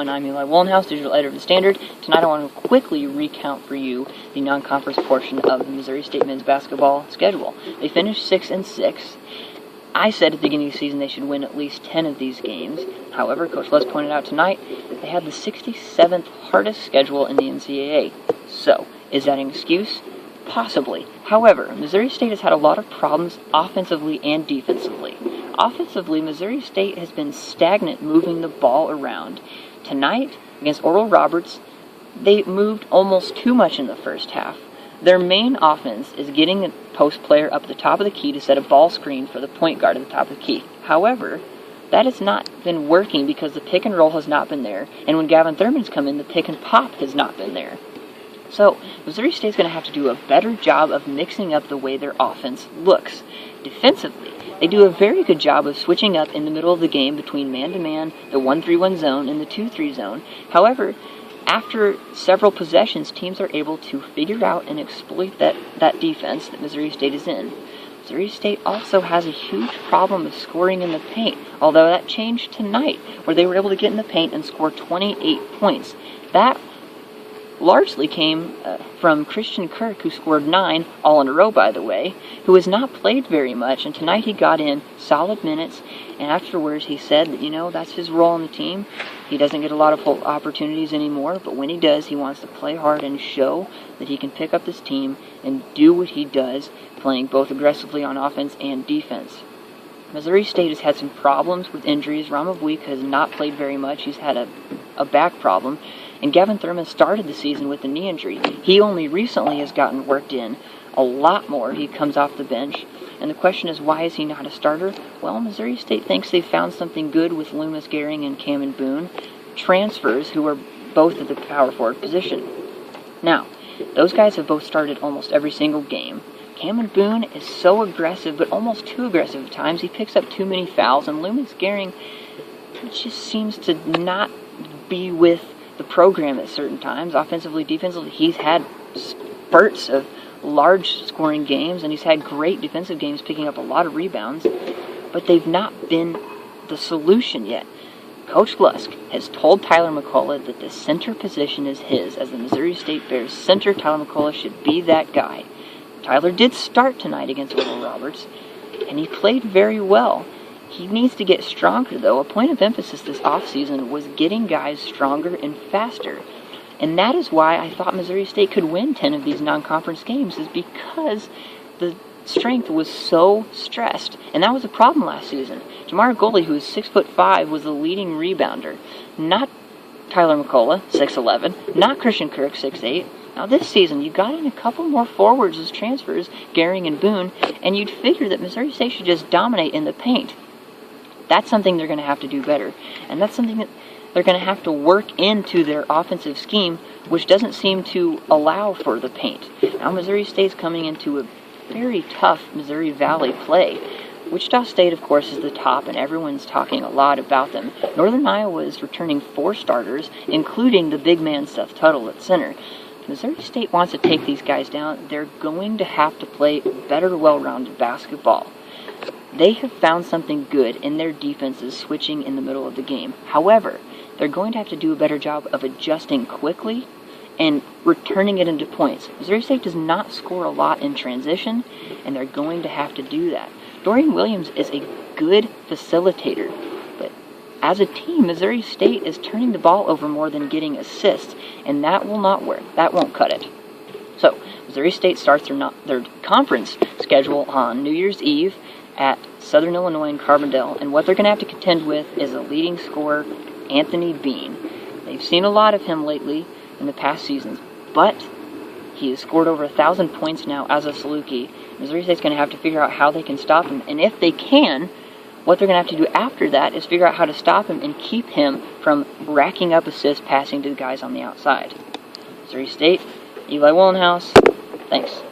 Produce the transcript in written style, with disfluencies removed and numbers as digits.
I'm Eli Wollenhouse, digital editor of the Standard. Tonight I want to quickly recount for you the non-conference portion of the Missouri State men's basketball schedule. They finished 6-6. I said at the beginning of the season they should win at least 10 of these games. However, Coach Les pointed out tonight they had the 67th hardest schedule in the NCAA. So, is that an excuse? Possibly. However, Missouri State has had a lot of problems offensively and defensively. Offensively, Missouri State has been stagnant moving the ball around. Tonight, against Oral Roberts, they moved almost too much in the first half. Their main offense is getting a post player up at the top of the key to set a ball screen for the point guard at the top of the key. However, that has not been working because the pick and roll has not been there, and when Gavin Thurman's come in, the pick and pop has not been there. So, Missouri State's going to have to do a better job of mixing up the way their offense looks. Defensively, they do a very good job of switching up in the middle of the game between man-to-man, the 1-3-1 zone, and the 2-3 zone. However, after several possessions, teams are able to figure out and exploit that defense that Missouri State is in. Missouri State also has a huge problem of scoring in the paint, although that changed tonight, where they were able to get in the paint and score 28 points. That largely came from Christian Kirk, who scored 9, all in a row by the way, who has not played very much, and tonight he got in solid minutes, and afterwards he said that, that's his role on the team. He doesn't get a lot of opportunities anymore, but when he does, he wants to play hard and show that he can pick up this team and do what he does, playing both aggressively on offense and defense. Missouri State has had some problems with injuries. Ramavuik has not played very much. He's had a back problem. And Gavin Thurman started the season with a knee injury. He only recently has gotten worked in a lot more. He comes off the bench. And the question is, why is he not a starter? Well, Missouri State thinks they've found something good with Loomis Gehring and Cameron Boone, transfers who are both at the power forward position. Now, those guys have both started almost every single game. Cameron Boone is so aggressive, but almost too aggressive at times. He picks up too many fouls, and Loomis Gehring just seems to not be with the program at certain times. Offensively, defensively, he's had spurts of large scoring games, and he's had great defensive games picking up a lot of rebounds, but they've not been the solution yet. Coach Lusk has told Tyler McCullough that the center position is his. As the Missouri State Bears center, Tyler McCullough should be that guy. Tyler did start tonight against Oral Roberts, and he played very well. He needs to get stronger, though. A point of emphasis this offseason was getting guys stronger and faster. And that is why I thought Missouri State could win 10 of these non-conference games, is because the strength was so stressed. And that was a problem last season. Jamar Goley, who is 6'5", was the leading rebounder. Not Tyler McCullough, 6'11", not Christian Kirk, 6'8". Now this season, you got in a couple more forwards as transfers, Gehring and Boone, and you'd figure that Missouri State should just dominate in the paint. That's something they're going to have to do better. And that's something that they're going to have to work into their offensive scheme, which doesn't seem to allow for the paint. Now Missouri State's coming into a very tough Missouri Valley play. Wichita State, of course, is the top, and everyone's talking a lot about them. Northern Iowa is returning 4 starters, including the big man Seth Tuttle at center. Missouri State wants to take these guys down. They're going to have to play better, well-rounded basketball. They have found something good in their defenses switching in the middle of the game. However, they're going to have to do a better job of adjusting quickly and returning it into points. Missouri State does not score a lot in transition, and they're going to have to do that. Dorian Williams is a good facilitator, but as a team, Missouri State is turning the ball over more than getting assists, and that will not work. That won't cut it. So, Missouri State starts their conference schedule on New Year's Eve at Southern Illinois and Carbondale, and what they're going to have to contend with is a leading scorer, Anthony Bean. They've seen a lot of him lately in the past seasons, but he has scored over 1,000 points now as a Saluki. Missouri State's going to have to figure out how they can stop him, and if they can, what they're going to have to do after that is figure out how to stop him and keep him from racking up assists passing to the guys on the outside. Missouri State, Eli Wollenhouse, thanks.